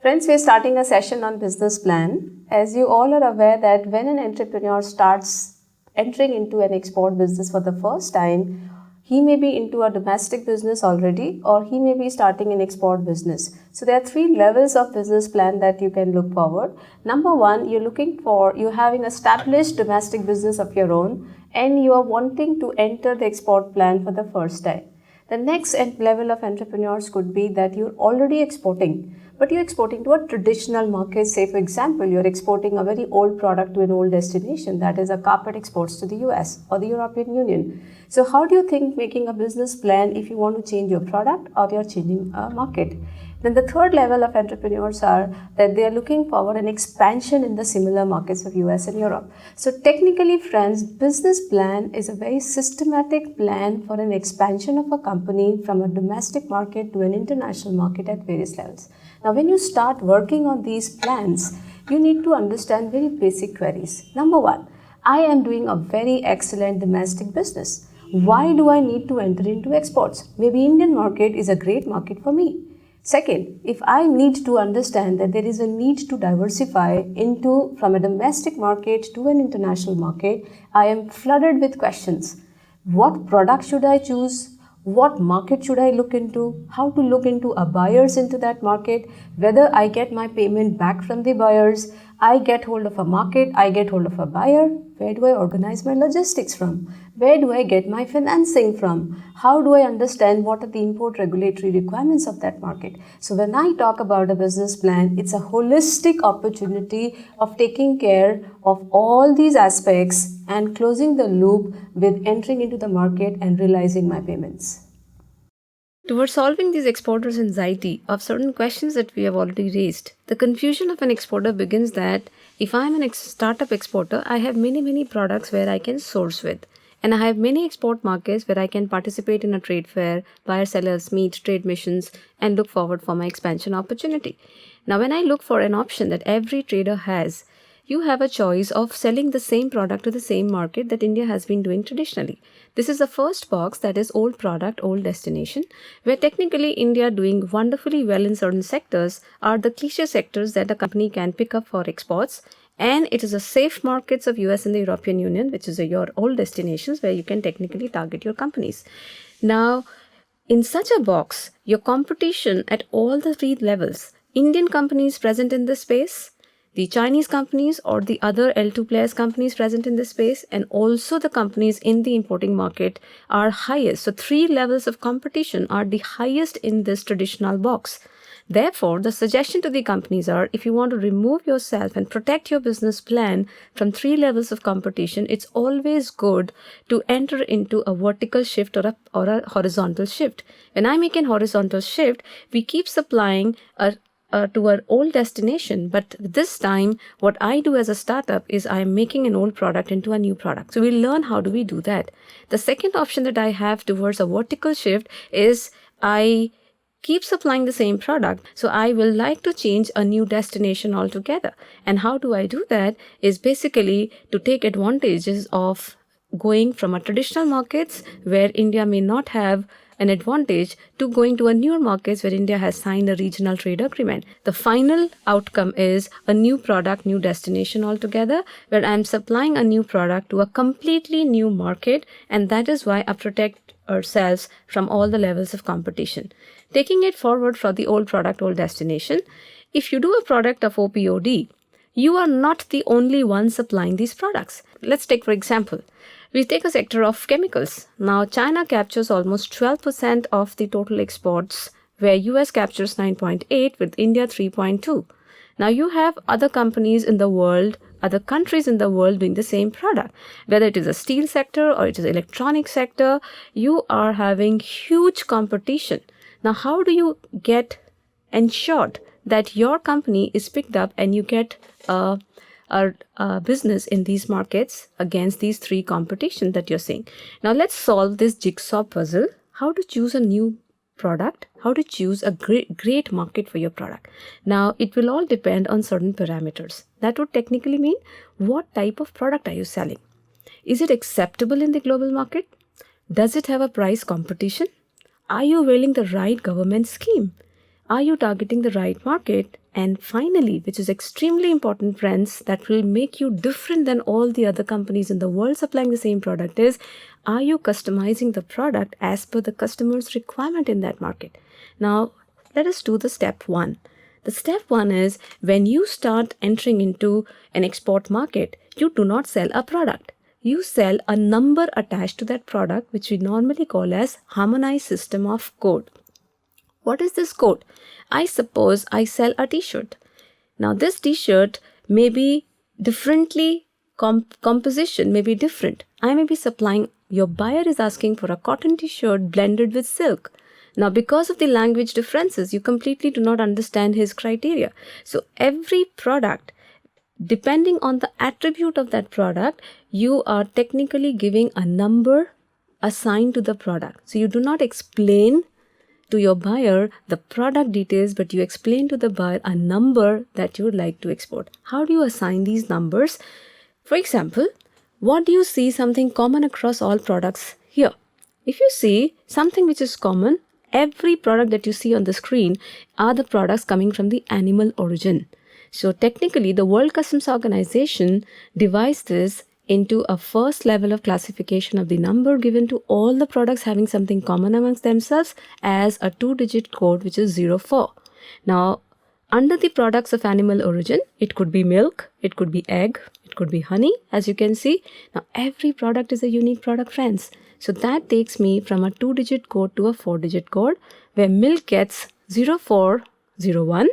Friends, we are starting a session on business plan. As you all are aware that when an entrepreneur starts entering into an export business for the first time, he may be into a domestic business already or he may be starting an export business. So there are three levels of business plan that you can look forward. Number one, you having established domestic business of your own and you are wanting to enter the export plan for the first time. The next level of entrepreneurs could be that you're already exporting, but you're exporting to a traditional market. Say, for example, you're exporting a very old product to an old destination, that is, a carpet exports to the US or the European Union. So, how do you think making a business plan if you want to change your product or you're changing a market? Then the third level of entrepreneurs are that they are looking for an expansion in the similar markets of US and Europe. So technically, friends, business plan is a very systematic plan for an expansion of a company from a domestic market to an international market at various levels. Now, when you start working on these plans, you need to understand very basic queries. Number one, I am doing a very excellent domestic business. Why do I need to enter into exports? Maybe Indian market is a great market for me. Second, if I need to understand that there is a need to diversify from a domestic market to an international market, I am flooded with questions. What product should I choose? What market should I look into? How to look into a buyers into that market? Whether I get my payment back from the buyers? I get hold of a market, I get hold of a buyer. Where do I organize my logistics from? Where do I get my financing from? How do I understand what are the import regulatory requirements of that market? So when I talk about a business plan, it's a holistic opportunity of taking care of all these aspects and closing the loop with entering into the market and realizing my payments. Towards solving these exporters' anxiety of certain questions that we have already raised, the confusion of an exporter begins that if I am a startup exporter, I have many products where I can source with. And I have many export markets where I can participate in a trade fair, buyer-sellers meet, trade missions, and look forward for my expansion opportunity. Now, when I look for an option that every trader has, you have a choice of selling the same product to the same market that India has been doing traditionally. This is the first box, that is old product, old destination, where technically India doing wonderfully well in certain sectors are the cliche sectors that a company can pick up for exports. And it is a safe markets of US and the European Union, which is your old destinations where you can technically target your companies. Now, in such a box, your competition at all the three levels, Indian companies present in this space, the Chinese companies or the other L2 players companies present in this space, and also the companies in the importing market are highest. So three levels of competition are the highest in this traditional box. Therefore, the suggestion to the companies are, if you want to remove yourself and protect your business plan from three levels of competition, it's always good to enter into a vertical shift or a horizontal shift. When I make an horizontal shift, we keep supplying to our old destination, but this time what I do as a startup is I am making an old product into a new product. So we'll learn how do we do that. The second option that I have towards a vertical shift is I keep supplying the same product. So I will like to change a new destination altogether. And how do I do that is basically to take advantages of going from a traditional markets where India may not have an advantage to going to a newer markets where India has signed a regional trade agreement. The final outcome is a new product, new destination altogether, where I'm supplying a new product to a completely new market, and that is why I protect ourselves from all the levels of competition. Taking it forward for the old product, old destination, if you do a product of OPOD, you are not the only one supplying these products. Let's take, for example, we take a sector of chemicals. Now, China captures almost 12% of the total exports, where US captures 9.8 with India 3.2. Now, you have other companies in the world, other countries in the world doing the same product. Whether it is a steel sector or it is electronic sector, you are having huge competition. Now, how do you get ensured that your company is picked up and you get a business in these markets against these three competition that you're seeing? Now let's solve this jigsaw puzzle. How to choose a new product, how to choose a great market for your product. Now it will all depend on certain parameters. That would technically mean what type of product are you selling? Is it acceptable in the global market? Does it have a price competition? Are you availing the right government scheme? Are you targeting the right market? And finally, which is extremely important, friends, that will make you different than all the other companies in the world supplying the same product is, are you customizing the product as per the customer's requirement in that market? Now, let us do the step 1. The step 1 is, when you start entering into an export market, you do not sell a product. You sell a number attached to that product, which we normally call as harmonized system of code. What is this code? I suppose I sell a t-shirt. Now this t-shirt may be differently composition may be different. I may be supplying, your buyer is asking for a cotton t-shirt blended with silk. Now because of the language differences, you completely do not understand his criteria. So every product, depending on the attribute of that product, you are technically giving a number assigned to the product. So you do not explain to your buyer the product details, but you explain to the buyer a number that you would like to export. How do you assign these numbers? For example, what do you see something common across all products here? If you see something which is common, every product that you see on the screen are the products coming from the animal origin. So technically, the World Customs Organization divides this into a first level of classification of the number given to all the products having something common amongst themselves as a 2-digit code, which is 04. Now, under the products of animal origin, it could be milk, it could be egg, it could be honey, as you can see. Now, every product is a unique product, friends. So that takes me from a 2-digit code to a 4-digit code, where milk gets 0401,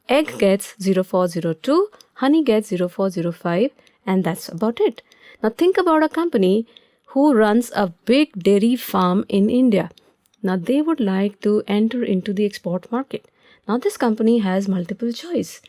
egg gets 0402, honey gets 0405, and that's about it. Now think about a company who runs a big dairy farm in India. Now they would like to enter into the export market. Now this company has multiple choice.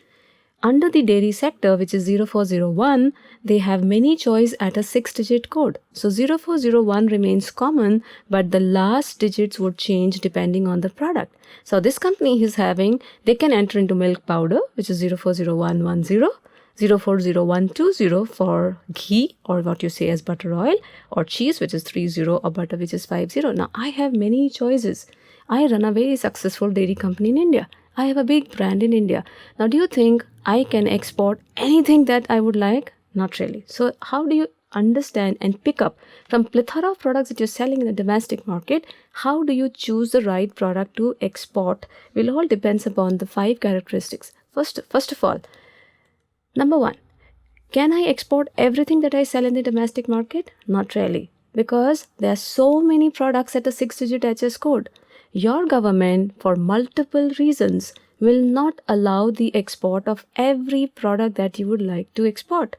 Under the dairy sector, which is 0401, they have many choice at a 6-digit code. So 0401 remains common, but the last digits would change depending on the product. So this company is having, they can enter into milk powder, which is 040110, 040120 for ghee, or what you say as butter oil, or cheese, which is 30, or butter, which is 50. Now I have many choices. I run a very successful dairy company in India. I have a big brand in India. Now do you think I can export anything that I would like? Not really. So how do you understand and pick up from plethora of products that you're selling in the domestic market? How do you choose the right product to export? Will all depends upon the 5 characteristics. First of all, number 1, can I export everything that I sell in the domestic market? Not really, because there are so many products at a 6-digit HS code. Your government, for multiple reasons, will not allow the export of every product that you would like to export.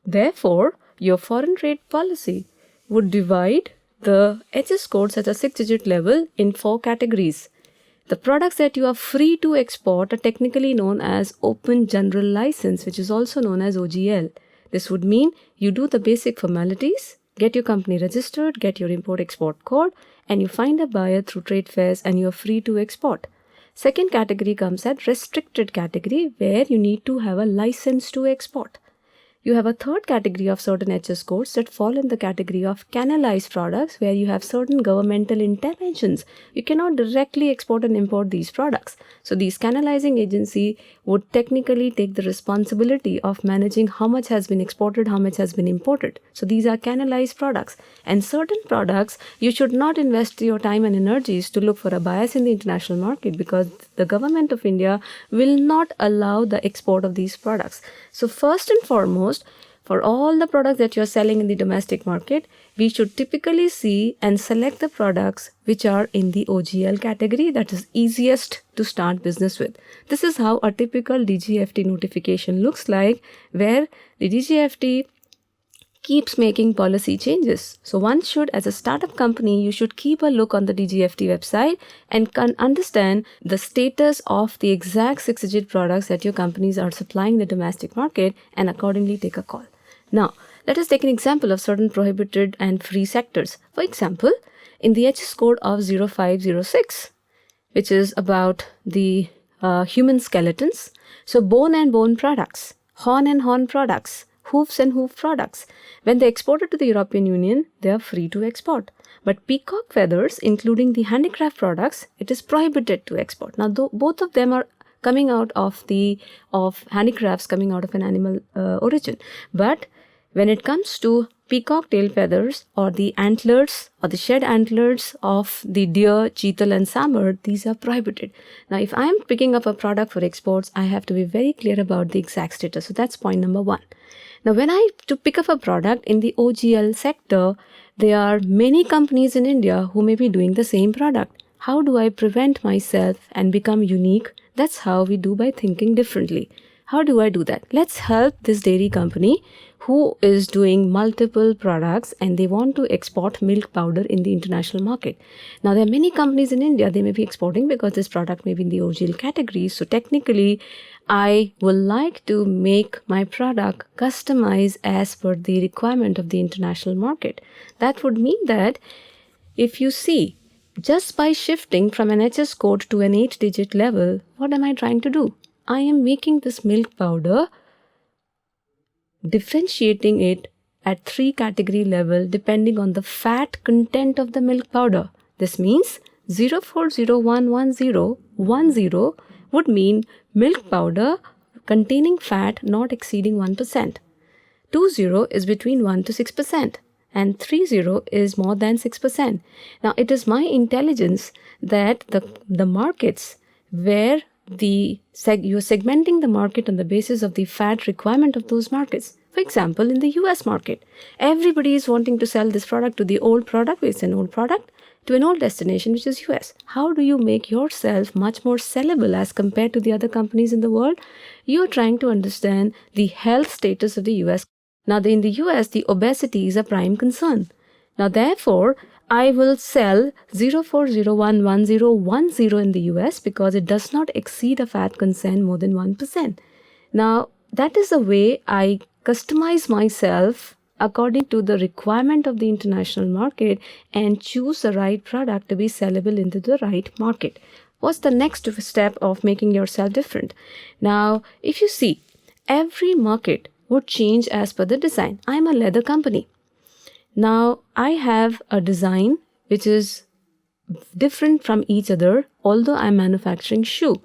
Therefore, your foreign trade policy would divide the HS codes at a 6-digit level in 4 categories. The products that you are free to export are technically known as Open General License, which is also known as OGL. This would mean you do the basic formalities, get your company registered, get your import-export code, and you find a buyer through trade fairs and you are free to export. Second category comes at restricted category, where you need to have a license to export. You have a third category of certain HS codes that fall in the category of canalized products, where you have certain governmental interventions. You cannot directly export and import these products. So these canalizing agency would technically take the responsibility of managing how much has been exported, how much has been imported. So these are canalized products. And certain products, you should not invest your time and energies to look for a bias in the international market, because the government of India will not allow the export of these products. So first and foremost, for all the products that you're selling in the domestic market, we should typically see and select the products which are in the OGL category, that is easiest to start business with. This is how a typical DGFT notification looks like, where the DGFT keeps making policy changes. So one should, as a startup company, you should keep a look on the DGFT website and can understand the status of the exact 6-digit products that your companies are supplying the domestic market, and accordingly take a call. Now, let us take an example of certain prohibited and free sectors. For example, in the HS code of 0506, which is about the human skeletons, so bone and bone products, horn and horn products, hoofs and hoof products, when they exported to the European Union, they are free to export. But peacock feathers, including the handicraft products, it is prohibited to export. Now, both of them are coming out of handicrafts coming out of an animal origin. But when it comes to peacock tail feathers or the antlers or the shed antlers of the deer, cheetal and sambar, these are prohibited. Now, if I am picking up a product for exports, I have to be very clear about the exact status. So that's point number one. Now, when I to pick up a product in the OGL sector, there are many companies in India who may be doing the same product. How do I prevent myself and become unique? That's how we do by thinking differently. How do I do that? Let's help this dairy company who is doing multiple products and they want to export milk powder in the international market. Now, there are many companies in India, they may be exporting because this product may be in the OGL category. So technically, I would like to make my product customized as per the requirement of the international market. That would mean that if you see, just by shifting from an HS code to an 8-digit level, what am I trying to do? I am making this milk powder, differentiating it at 3 category level depending on the fat content of the milk powder. This means 04011010 would mean milk powder containing fat not exceeding 1%. 20 is between 1 to 6%. And 30 is more than 6%. Now, it is my intelligence that the markets where you're segmenting the market on the basis of the fat requirement of those markets. For example, in the US market, everybody is wanting to sell this product to the old product, which is an old product, to an old destination, which is US. How do you make yourself much more sellable as compared to the other companies in the world? You're trying to understand the health status of the US. Now, in the US, the obesity is a prime concern. Now, therefore, I will sell 04011010 in the US because it does not exceed a fat content more than 1%. Now, that is the way I customize myself according to the requirement of the international market and choose the right product to be sellable into the right market. What's the next step of making yourself different? Now, if you see, every market would change as per the design. I'm a leather company. Now, I have a design which is different from each other, although I'm manufacturing shoe.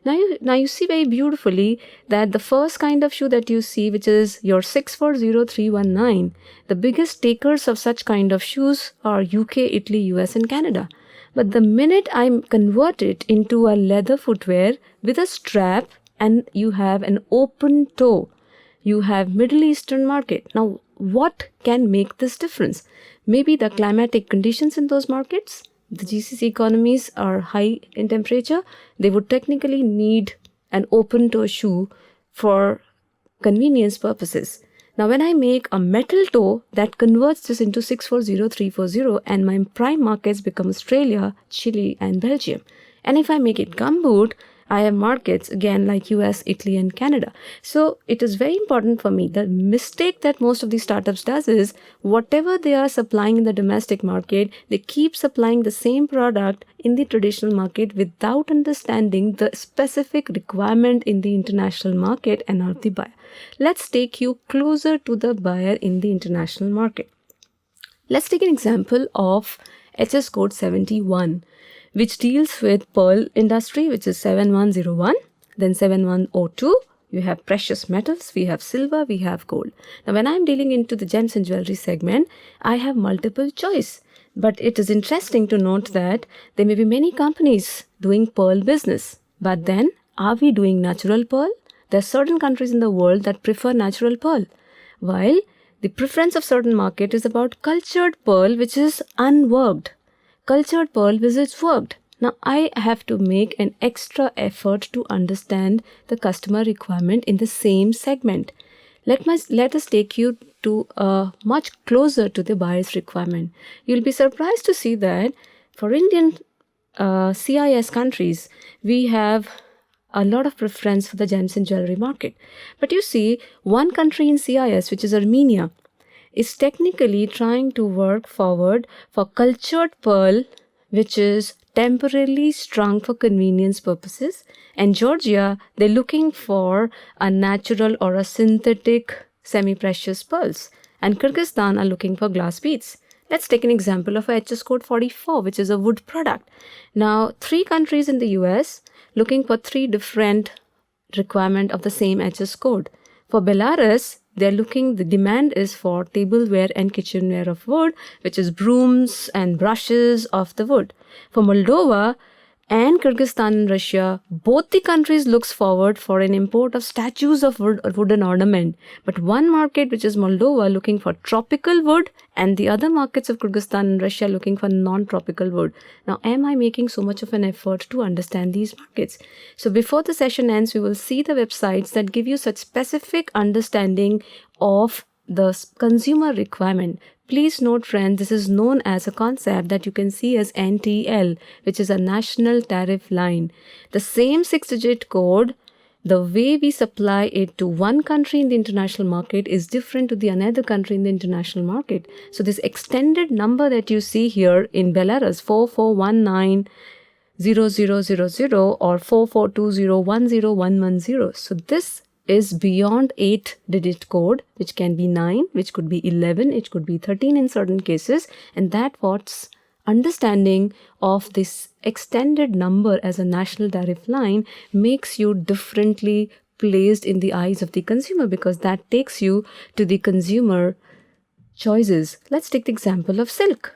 Now you see very beautifully that the first kind of shoe that you see, which is your 640319, the biggest takers of such kind of shoes are UK, Italy, US and Canada. But the minute I convert it into a leather footwear with a strap and you have an open toe, you have Middle Eastern market. Now, what can make this difference? Maybe the climatic conditions in those markets. The GCC economies are high in temperature. They would technically need an open toe shoe for convenience purposes. Now, when I make a metal toe that converts this into 640340 and my prime markets become Australia, Chile and Belgium. And if I make it gumboot, I have markets again like US, Italy and Canada. So it is very important for me. The mistake that most of these startups does is whatever they are supplying in the domestic market, they keep supplying the same product in the traditional market without understanding the specific requirement in the international market and not the buyer. Let's take you closer to the buyer in the international market. Let's take an example of HS code 71. Which deals with pearl industry, which is 7101, then 7102. You have precious metals, we have silver, we have gold. Now, when I'm dealing into the gems and jewelry segment, I have multiple choice. But it is interesting to note that there may be many companies doing pearl business. But then, are we doing natural pearl? There are certain countries in the world that prefer natural pearl. While the preference of certain market is about cultured pearl, which is unworked. Cultured pearl visits worked. Now, I have to make an extra effort to understand the customer requirement in the same segment. Let us take you to much closer to the buyer's requirement. You'll be surprised to see that for Indian CIS countries, we have a lot of preference for the gems and jewelry market. But you see, one country in CIS, which is Armenia, is technically trying to work forward for cultured pearl, which is temporarily strung for convenience purposes. And Georgia, they're looking for a natural or a synthetic semi-precious pearls. And Kyrgyzstan are looking for glass beads. Let's take an example of a HS code 44, which is a wood product. Now, 3 countries in the US looking for 3 different requirement of the same HS code. For Belarus, the demand is for tableware and kitchenware of wood, which is brooms and brushes of the wood. For Moldova and Kyrgyzstan and Russia, both the countries looks forward for an import of statues of wooden ornament. But one market, which is Moldova, looking for tropical wood, and the other markets of Kyrgyzstan and Russia looking for non-tropical wood. Now, am I making so much of an effort to understand these markets? So before the session ends, we will see the websites that give you such specific understanding of the consumer requirement. Please note, friends, this is known as a concept that you can see as NTL, which is a national tariff line. The same 6-digit code, the way we supply it to one country in the international market is different to the another country in the international market. So this extended number that you see here in Belarus, 44190000 or 442010110. So this is beyond 8-digit code, which can be 9, which could be 11, it could be 13 in certain cases, and that what's understanding of this extended number as a national tariff line makes you differently placed in the eyes of the consumer, because that takes you to the consumer choices. Let's take the example of silk.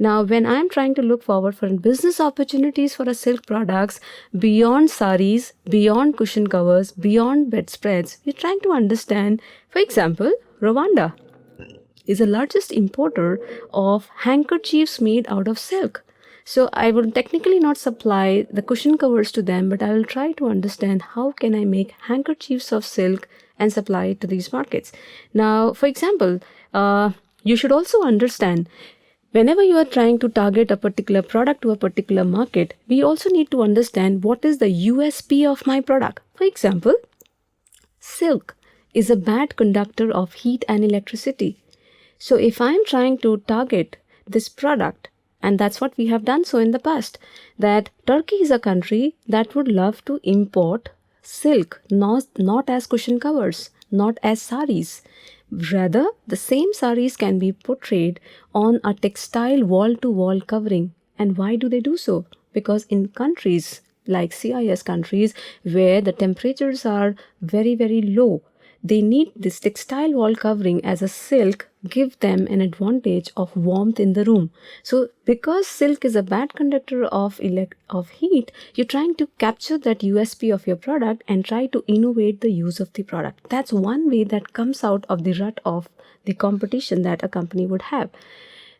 Now, when I'm trying to look forward for business opportunities for a silk products beyond saris, beyond cushion covers, beyond bedspreads, we're trying to understand, for example, Rwanda is the largest importer of handkerchiefs made out of silk. So I will technically not supply the cushion covers to them, but I will try to understand how can I make handkerchiefs of silk and supply it to these markets. Now, for example, you should also understand, whenever you are trying to target a particular product to a particular market, we also need to understand what is the USP of my product. For example, silk is a bad conductor of heat and electricity. So if I'm trying to target this product, and that's what we have done so in the past, that Turkey is a country that would love to import silk, not as cushion covers, not as saris. Rather, the same saris can be portrayed on a textile wall-to-wall covering. And why do they do so? Because in countries like CIS countries where the temperatures are very, very low, they need this textile wall covering as a silk give them an advantage of warmth in the room. So because silk is a bad conductor of heat, you're trying to capture that USP of your product and try to innovate the use of the product. That's one way that comes out of the rut of the competition that a company would have.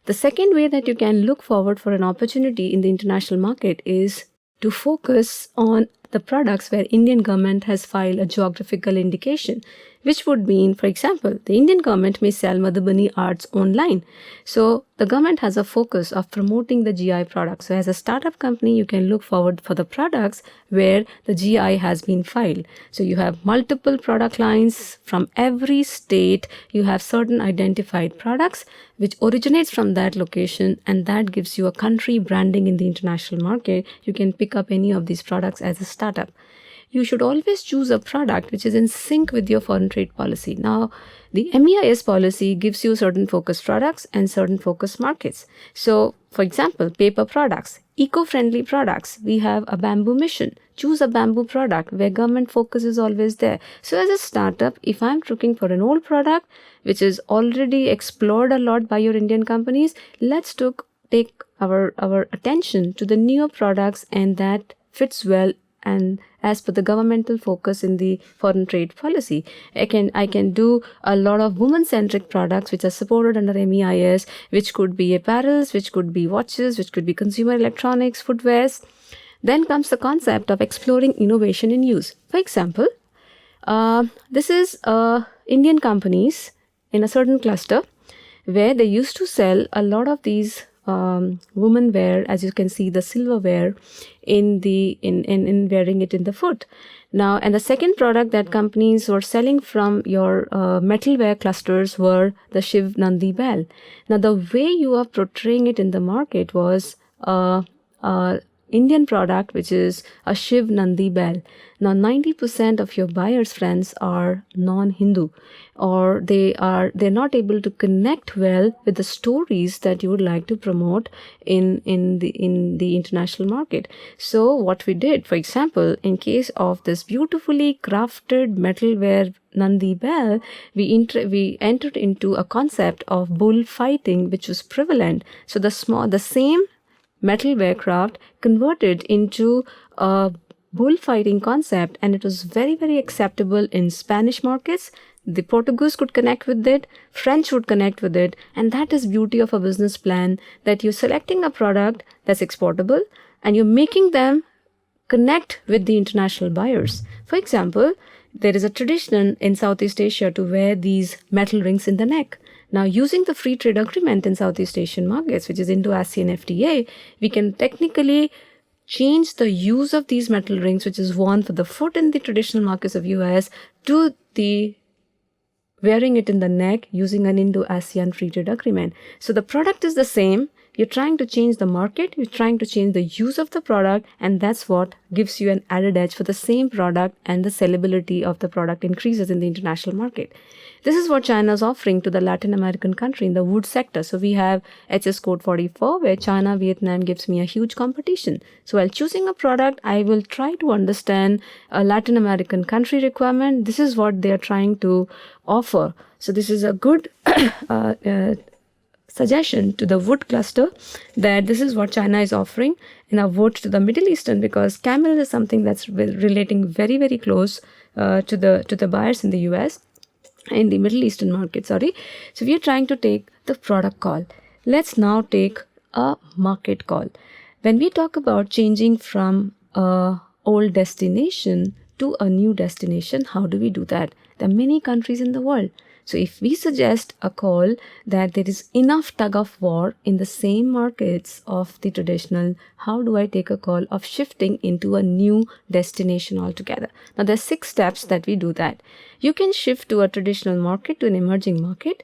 The second way that you can look forward for an opportunity in the international market is to focus on the products where Indian government has filed a geographical indication, which would mean, for example, the Indian government may sell Madhubani arts online. So the government has a focus of promoting the GI products. So as a startup company, you can look forward for the products where the GI has been filed. So you have multiple product lines from every state. You have certain identified products which originates from that location, and that gives you a country branding in the international market. You can pick up any of these products as a startup. You should always choose a product which is in sync with your foreign trade policy. Now, the MEIS policy gives you certain focus products and certain focus markets. So, for example, paper products, eco-friendly products. We have a bamboo mission. Choose a bamboo product where government focus is always there. So as a startup, if I'm looking for an old product which is already explored a lot by your Indian companies, let's take our attention to the newer products, and that fits well and as per the governmental focus in the foreign trade policy. I can do a lot of women-centric products which are supported under MEIS, which could be apparels, which could be watches, which could be consumer electronics, footwears. Then comes the concept of exploring innovation in use. For example, this is Indian companies in a certain cluster where they used to sell a lot of these women wear, as you can see, the silverware in wearing it in the foot. Now, and the second product that companies were selling from your metalware clusters were the Shiv Nandi bell. Now, the way you are portraying it in the market was Indian product, which is a Shiv Nandi bell. Now, 90% of your buyers' friends are non-Hindu, or they're not able to connect well with the stories that you would like to promote in the international market. So, what we did, for example, in case of this beautifully crafted metalware Nandi bell, we entered into a concept of bullfighting, which was prevalent. So the same metalware craft converted into a bullfighting concept, and it was very, very acceptable in Spanish markets. The Portuguese could connect with it, French would connect with it, and that is beauty of a business plan, that you're selecting a product that's exportable and you're making them connect with the international buyers. For example, there is a tradition in Southeast Asia to wear these metal rings in the neck. Now, using the free trade agreement in Southeast Asian markets, which is Indo-ASEAN FTA, we can technically change the use of these metal rings, which is worn for the foot in the traditional markets of US, to the wearing it in the neck using an Indo-ASEAN free trade agreement. So the product is the same. You're trying to change the market, you're trying to change the use of the product, and that's what gives you an added edge for the same product, and the sellability of the product increases in the international market. This is what China is offering to the Latin American country in the wood sector. So we have HS Code 44, where China, Vietnam gives me a huge competition. So while choosing a product, I will try to understand a Latin American country requirement. This is what they are trying to offer. So this is a good suggestion to the wood cluster, that this is what China is offering in a vote to the Middle Eastern, because camel is something that's relating very, very close to the buyers in the US, in the Middle Eastern market, So we are trying to take the product call. Let's now take a market call. When we talk about changing from a old destination to a new destination, how do we do that? There are many countries in the world. So if we suggest a call that there is enough tug of war in the same markets of the traditional, how do I take a call of shifting into a new destination altogether? Now there are 6 steps that we do that. You can shift to a traditional market to an emerging market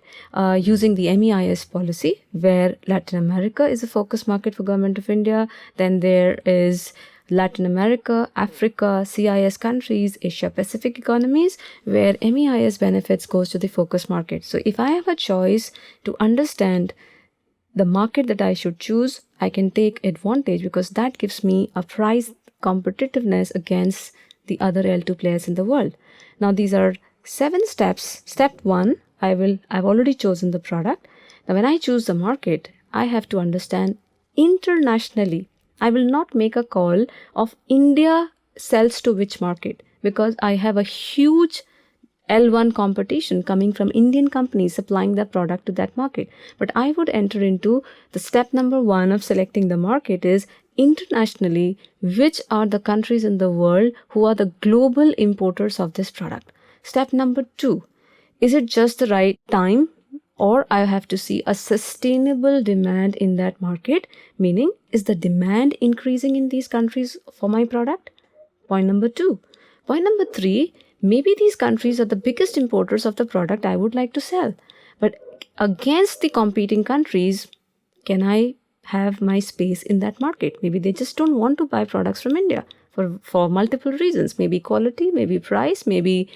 using the MEIS policy, where Latin America is a focus market for Government of India. Then there is Latin America, Africa, CIS countries, Asia Pacific economies, where MEIS benefits goes to the focus market. So if I have a choice to understand the market that I should choose, I can take advantage, because that gives me a price competitiveness against the other L2 players in the world. Now these are 7 steps. Step 1, I've already chosen the product. Now when I choose the market, I have to understand internationally. I will not make a call of India sells to which market, because I have a huge L1 competition coming from Indian companies supplying that product to that market. But I would enter into the step number 1 of selecting the market is internationally, which are the countries in the world who are the global importers of this product. Step number 2, is it just the right time, or I have to see a sustainable demand in that market, meaning is the demand increasing in these countries for my product? Point number 2. Point number 3, maybe these countries are the biggest importers of the product I would like to sell. But against the competing countries, can I have my space in that market? Maybe they just don't want to buy products from India for multiple reasons, maybe quality, maybe price, maybe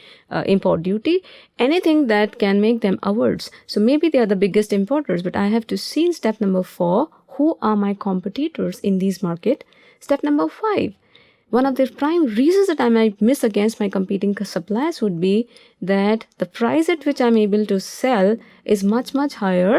import duty, anything that can make them awards. So maybe they are the biggest importers, but I have to see in step number 4, who are my competitors in these markets. Step number 5, one of the prime reasons that I might miss against my competing suppliers would be that the price at which I'm able to sell is much, much higher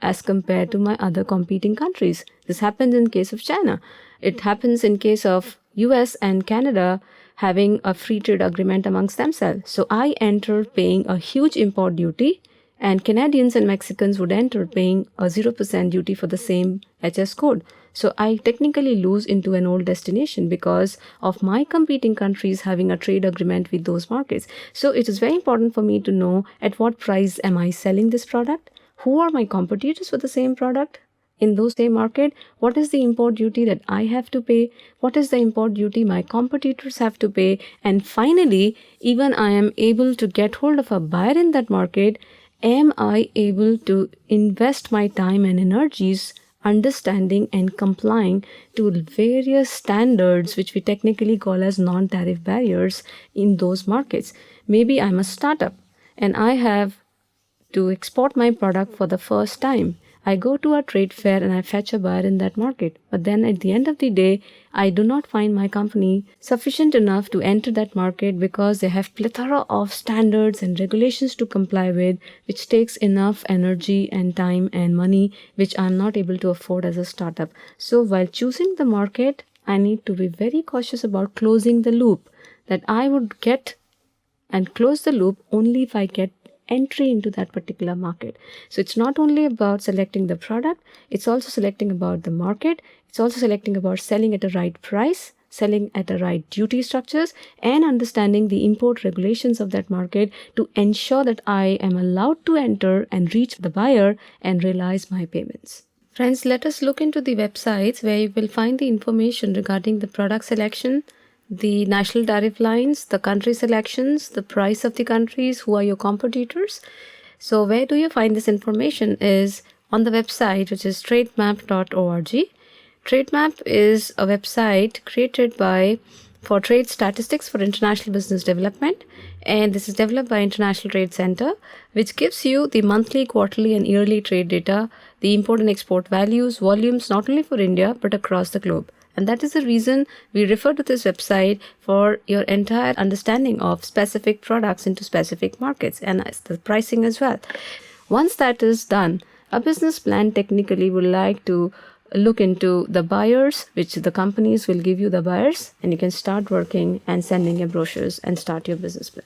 as compared to my other competing countries. This happens in case of China. It happens in case of US and Canada having a free trade agreement amongst themselves. So I enter paying a huge import duty, and Canadians and Mexicans would enter paying a 0% duty for the same HS code. So I technically lose into an old destination because of my competing countries having a trade agreement with those markets. So it is very important for me to know at what price am I selling this product? Who are my competitors for the same product in those same market? What is the import duty that I have to pay? What is the import duty my competitors have to pay? And finally, even I am able to get hold of a buyer in that market, am I able to invest my time and energies understanding and complying to various standards which we technically call as non-tariff barriers in those markets. Maybe I'm a startup and I have to export my product for the first time. I go to a trade fair and I fetch a buyer in that market. But then at the end of the day, I do not find my company sufficient enough to enter that market because they have plethora of standards and regulations to comply with, which takes enough energy and time and money, which I'm not able to afford as a startup. So while choosing the market, I need to be very cautious about closing the loop, that I would get and close the loop only if I get entry into that particular market. So it's not only about selecting the product, it's also selecting about the market, it's also selecting about selling at a right price, selling at the right duty structures, and understanding the import regulations of that market to ensure that I am allowed to enter and reach the buyer and realize my payments. Friends, let us look into the websites where you will find the information regarding the product selection, the national tariff lines, the country selections, the price of the countries, who are your competitors. So where do you find this information is on the website, which is trademap.org. Trademap is a website created for trade statistics for international business development, and this is developed by International Trade Center, which gives you the monthly, quarterly and yearly trade data, the import and export values, volumes, not only for India but across the globe. And that is the reason we refer to this website for your entire understanding of specific products into specific markets and the pricing as well. Once that is done, a business plan technically would like to look into the buyers, which the companies will give you the buyers, and you can start working and sending your brochures and start your business plan.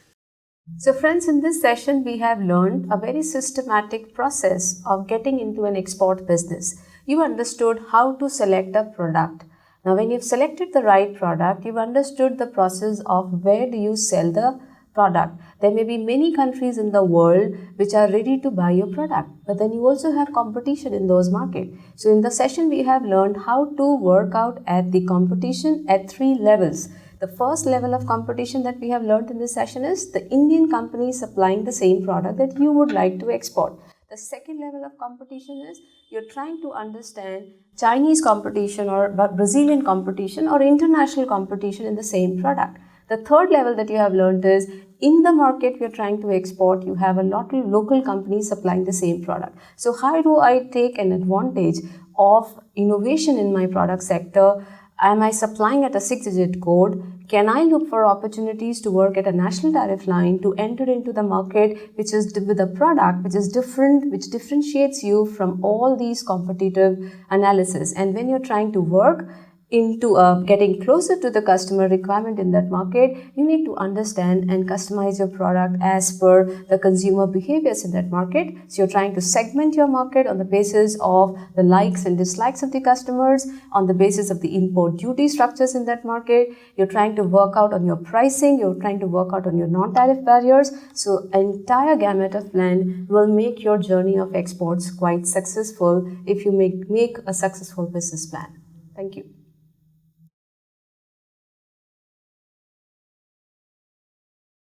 So friends, in this session, we have learned a very systematic process of getting into an export business. You understood how to select a product. Now, when you've selected the right product, you've understood the process of where do you sell the product. There may be many countries in the world which are ready to buy your product, but then you also have competition in those markets. So in the session, we have learned how to work out at the competition at 3 levels. The first level of competition that we have learned in this session is the Indian company supplying the same product that you would like to export. The second level of competition is you're trying to understand Chinese competition or Brazilian competition or international competition in the same product. The third level that you have learned is in the market you're trying to export, you have a lot of local companies supplying the same product. So how do I take an advantage of innovation in my product sector? Am I supplying at a 6-digit code? Can I look for opportunities to work at a national tariff line to enter into the market which is with a product which is different, which differentiates you from all these competitive analysis? And when you're trying to work into getting closer to the customer requirement in that market, you need to understand and customize your product as per the consumer behaviors in that market. So you're trying to segment your market on the basis of the likes and dislikes of the customers, on the basis of the import duty structures in that market. You're trying to work out on your pricing, you're trying to work out on your non-tariff barriers. So an entire gamut of plan will make your journey of exports quite successful if you make a successful business plan. Thank you.